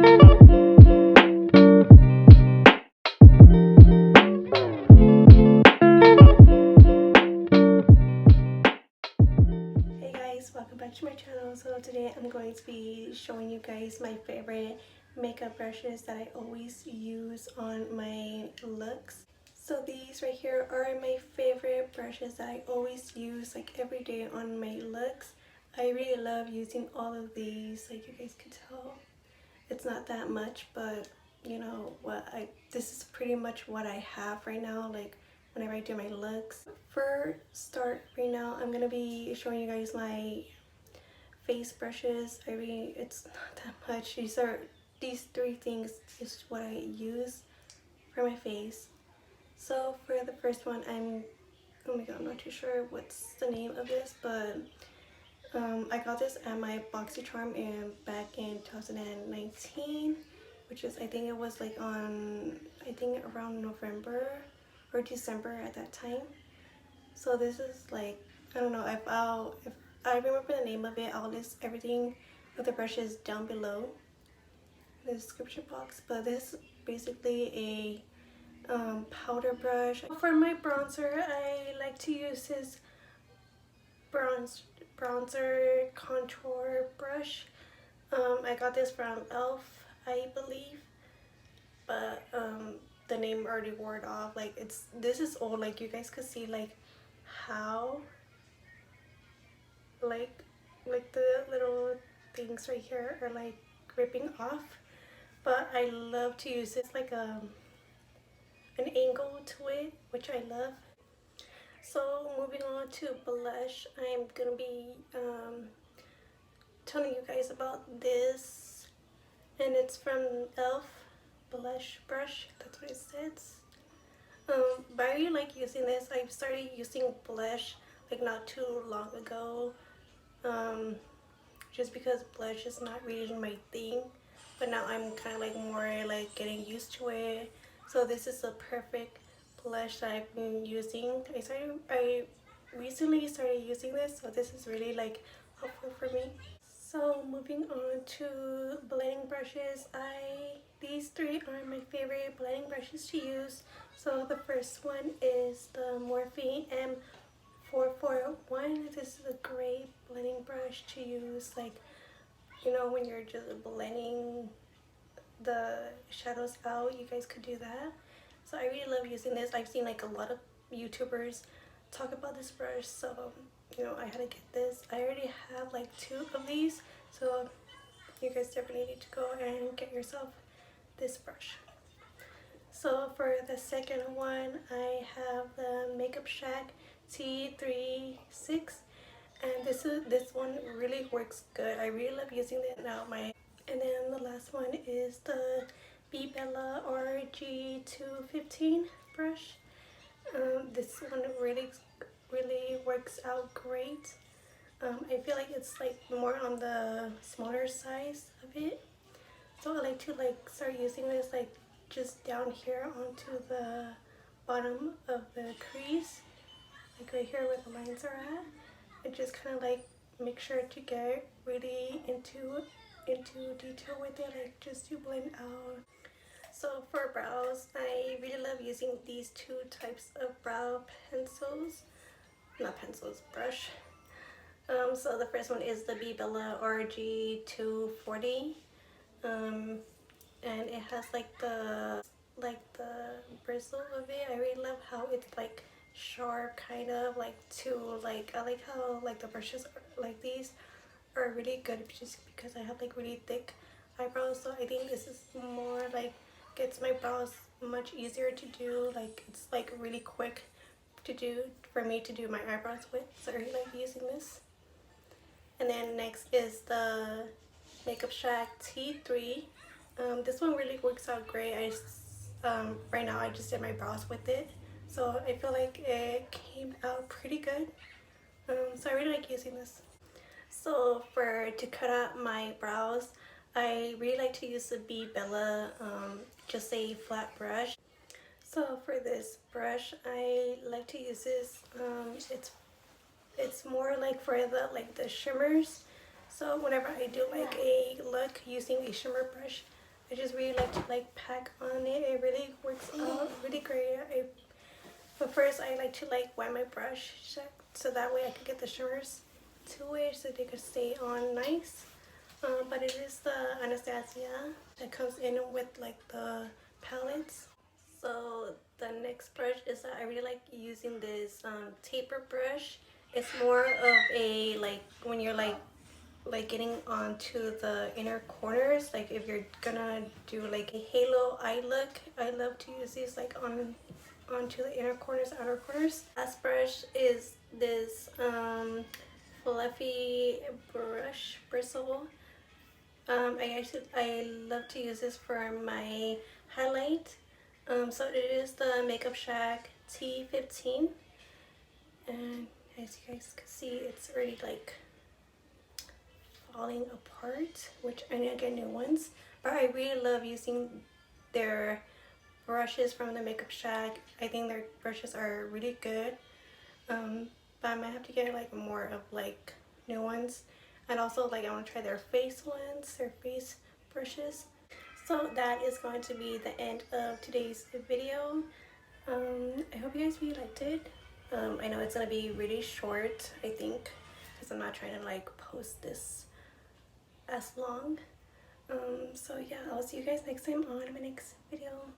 Hey guys, welcome back to my channel. So today I'm going to be showing you guys my favorite makeup brushes that I always use on my looks. So these right here are my favorite brushes that I always use like every day on my looks. I really love using all of these, like you guys can tell. It's not that much, but you know what, this is pretty much what I have right now, like whenever I do my looks. For start right now, I'm gonna be showing you guys my face brushes. It's not that much. These three things is what I use for my face. So for the first one, oh my god, I'm not too sure what's the name of this, but I got this at my BoxyCharm back in 2019, which is, I think it was like I think around November or December at that time. So this is like, I don't know, if I remember the name of it, I'll list everything of the brushes down below in the description box. But this is basically a powder brush. For my bronzer, I like to use this bronzer contour brush. I got this from e.l.f. I believe, but the name already wore it off. Like this is old, like you guys could see like how like the little things right here are like ripping off. But I love to use this like an angle to it, which I love. So moving on to blush, I'm gonna be telling you guys about this, and it's from e.l.f. blush brush. That's what it says. But I really like using this. I started using blush like not too long ago. Just because blush is not really my thing, but now I'm kind of like more like getting used to it. So this is a perfect blush that I've been using. I recently started using this, so this is really like helpful for me. So moving on to blending brushes, these three are my favorite blending brushes to use. So the first one is the Morphe M441. This is a great blending brush to use, like, you know, when you're just blending the shadows out, you guys could do that. So I really love using this. I've seen like a lot of YouTubers talk about this brush, so you know, I had to get this. I already have like 2 of these, so you guys definitely need to go and get yourself this brush. So for the second one, I have the Makeup Shack T36, and this one really works good. I really love using it now. And then the last one is the B Bella RG215 brush. This one really works out great. I feel like it's like more on the smaller size of it, so I like to like start using this like just down here onto the bottom of the crease, like right here where the lines are at, and just kind of like make sure to get really into detail with it, like just to blend out. So for brows, I really love using these 2 types of brow pencils, not pencils, brush. So the first one is the B Bella RG240, and it has like the bristle of it. I really love how it's like sharp, kind of like I like how like the brushes are, like these are really good just because I have like really thick eyebrows. So I think this is more like gets my brows much easier to do. Like it's like really quick to do for me to do my eyebrows with. So I really like using this. And then next is the Makeup Shack T3. This one really works out great. Right now I just did my brows with it, so I feel like it came out pretty good. So I really like using this. So to cut out my brows, I really like to use the B Bella just a flat brush. So for this brush, I like to use this. It's more like for the shimmers. So whenever I do like a look using a shimmer brush, I just really like to like pack on it. It really works out really great. But first I like to like wet my brush so that way I can get the shimmers to it so they could stay on nice. But it is the Anastasia that comes in with like the palettes. So the next brush is that I really like using this taper brush. It's more of a like when you're like getting onto the inner corners, like if you're gonna do like a halo eye look, I love to use these like onto the inner corners, outer corners. Last brush is this fluffy brush bristle. I love to use this for my highlight. So it is the Makeup Shack T15, and as you guys can see, it's already like falling apart, which I need to get new ones. But I really love using their brushes from the Makeup Shack. I think their brushes are really good. But I might have to get like more of like new ones. And also like I want to try their face ones, their face brushes. So that is going to be the end of today's video. I hope you guys really liked it. I know it's gonna be really short, I think, because I'm not trying to like post this as long. So yeah, I'll see you guys next time on my next video.